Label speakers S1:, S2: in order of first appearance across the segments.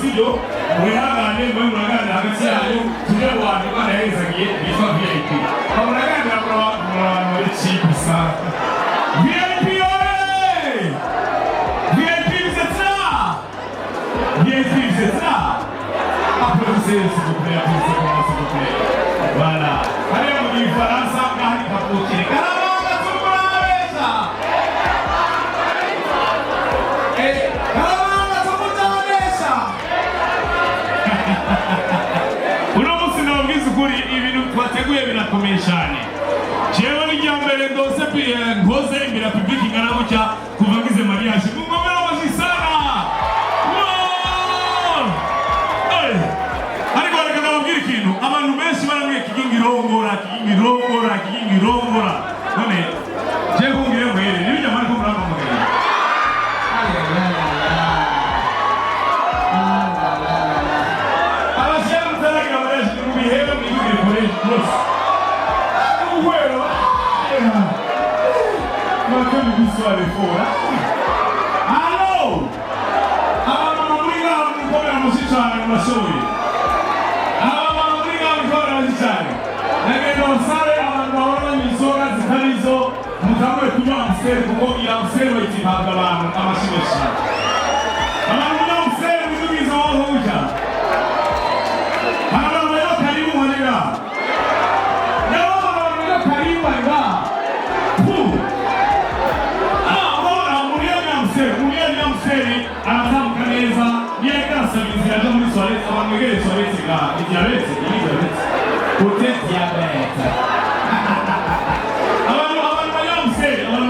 S1: sibyo mwihangane mwe muragana hagati yanyu tujye mu bantu banahezagiye bitwa VIP muragana muri chipsa VIP VIP vous êtes là VIP vous êtes là applaudissez s'il vous plaît applaudissez s'il vous plaît voilà allez on dit Faransa ngahari kapokire karabanga tumurabesha karabanga tumurabesha Unomusi nabwiza ukuri ibintu twateguye birakomeye cyane jewe n'ijya mbere ndose nkoze imbere public ingana gutya kuva ngize mariage mungomera amaji sana ariko reka nababwira ikintu abantu benshi barambwiye kigingirongora none je kumbwire mwere nibyo mari kumura kumugera abashaka mutaragira mariage mu bihero mwigire kure rwose uwero makoni biswale fora allo abamama muri ngaho mukomera mushishane mu mashuri abamama muri ngaho mukomera mushishane nagenda basare abantu bahora inzoga zitarizo mutamwe kunywa amuseri kuko iya amuseri bayitihabwa abantu amashimeshi abantu kunywa amuseri bizubiza waho uja abantu rero karibu mwanega abantu rero karibu mwanega Muriani amuseri aratambuka neza yegasabiriza yaje muri soirée abantu begere soirée ga diabete côté diabete abantu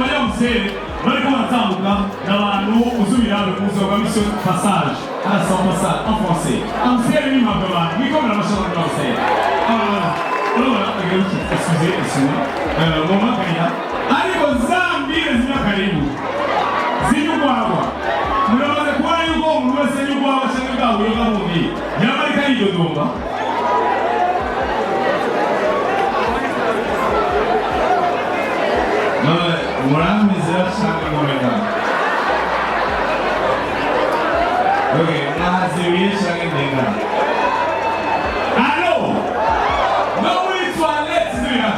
S1: bayamuseri bariko baratambuka n'abantu uzubiraro kuzoga mission passage à son passage en français amuseri ni mababa wikomera amashaka y'amuseri alors excusez-moi moment kaya ariko zambire zinyakaribu zinyugwagwa murabaze kubona yuko umuntu wese nyugwagwa cyangwa bwawe yogabundi yamarika yidodomba none muramizera cyangwa ngomeka okay nahazibiye cyangwa ndenga allo no muri toilette zira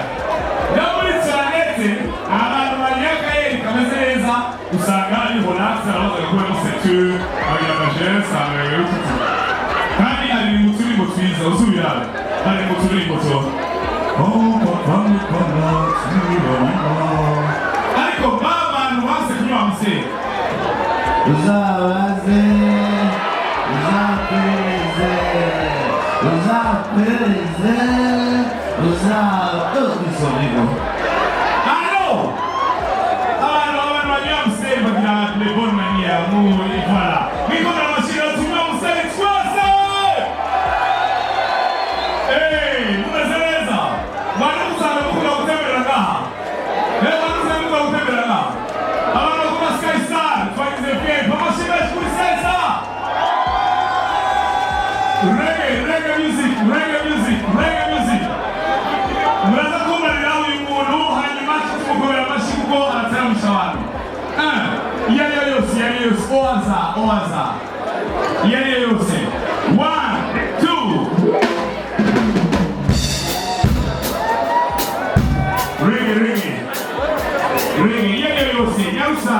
S1: no muri toilette abantu banyakaye kameze neza usanga ari bonanza abaza gukora secteur agira bagere sanga yututu kandi ari mu turimbo twiza uzubira ari mu turimbo to ariko abantu base kunywa mse uzabaze les bonnes manières, nous, et voilà. Mais quand la machine a tout le monde, c'est l'explosion! Hey, vous êtes là? Maintenant, vous savez beaucoup de temps de la gare. Mais maintenant, vous savez beaucoup de temps de la gare. Alors, on commence à Sky-Star, tu vois qu'ils aient fait. Comment je vais pour ça? Reggae music. Vous êtes comme les gens qui ont eu un match pour que la machine soit à la terre de Shawan. Yale yose, oaza. Yale yose. 1, 2. Reggae. Yale yose, yausa.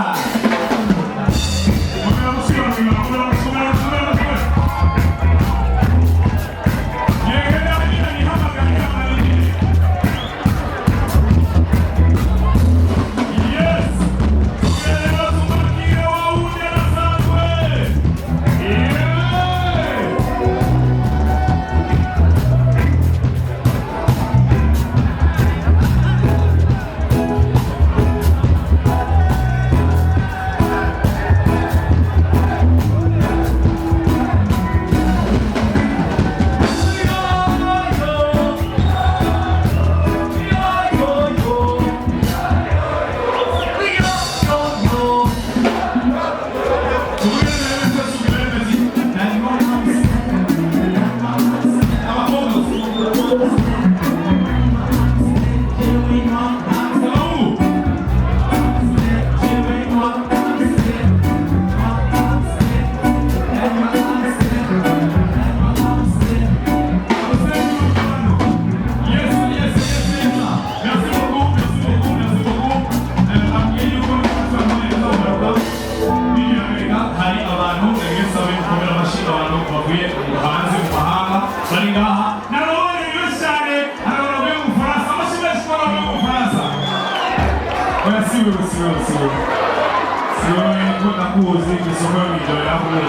S1: siwe nkunda kuzi ku isoko yo mw'ijoro yahuye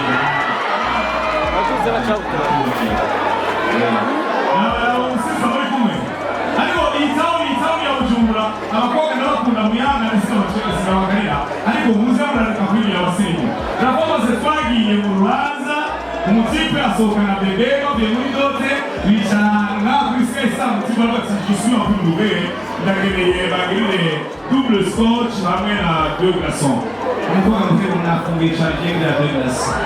S1: usifa muri kumwe ariko iyi tauni ya Bujumbura abakobwa ndabakunda muyanga ndetse n'abagarira ariko muze murareka kwibira abasenyi rakoze twagiye mu rubanza umutipe asohokana bebe bavuye muri dote bicara kuri skesa umutipe batijisuma kuri rube ndagereye bagirire double scotch hamwe na deux glaçons umukobwa mutego nafungisha jenge ya deux glaçons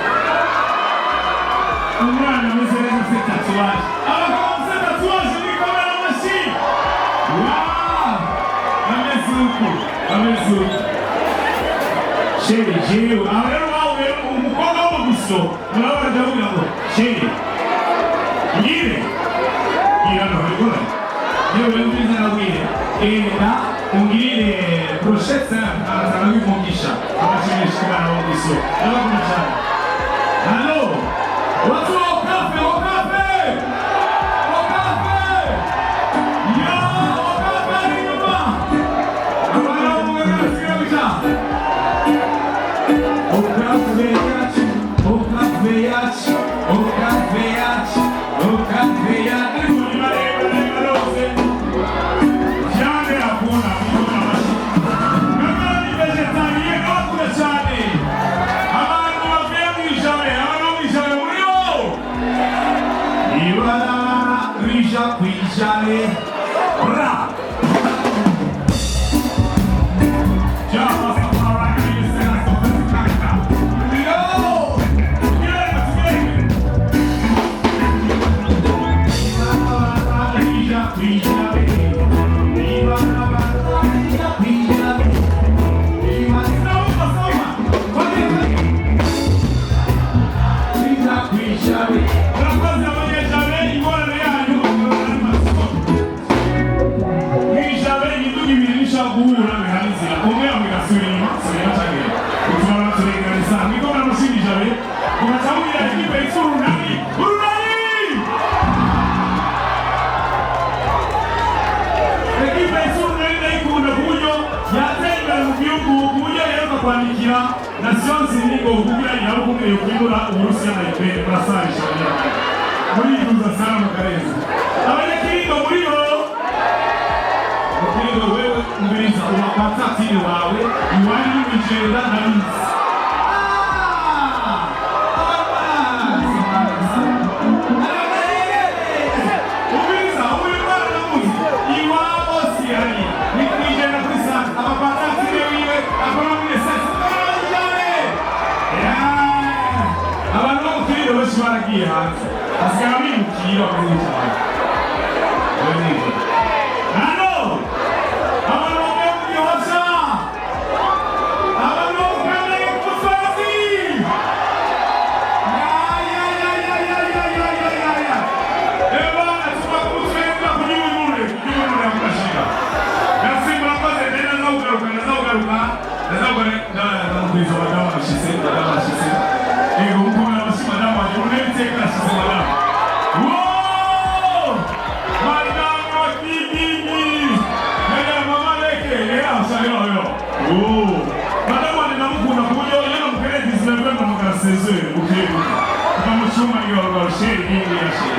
S1: umwana meze neza ufite tatuwaje abakobwa mufite tatuwaje muri kamera machine amezuku sheri jewe rero wawe umukobwa wo guso murabona ndavuga ngo sheri ngire ngira no rikora yewe mbiza na wire enda ungire brochette azana bimugisha abashimisha kana wo guso ndabakunda cyane hallo what's up cafe Kwijale bra Nations Unies kuvugira yarukumwe yokwibura Uburusiya na Ukraine murasarisha muri yuza sana mukarezi abanyakiringo muri yo Mukirori wewe mbiriza umapata tini wawe iwani y'ibijenda nabizi ubiriza ubimana namuzi iwabo siyari nikwijenda kuri sana abapata tini wiwe akonomine sesa abantu bo Mukirori bose baragiye hanze hasigara bimukira kuri cyane hano abantu bo mu Gihosha abantu bo kamere kufazi ebana tubakuzenga kunyumure mukashika merci murakoze neza naugaruka ndamukwiza abagabo bashitse ego mukobwa abashima madamu waje unebiteka ashize madamu madamu KIGINGI mama leke ashayo madamu waje ndamukunda kuburyo yena mukerezi sinabwe mukaraseze ukego tukamushuma Vyoroshe ingi yashe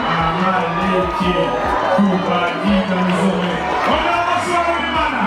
S1: mama leke kubagika mizome ona abashima n'Imana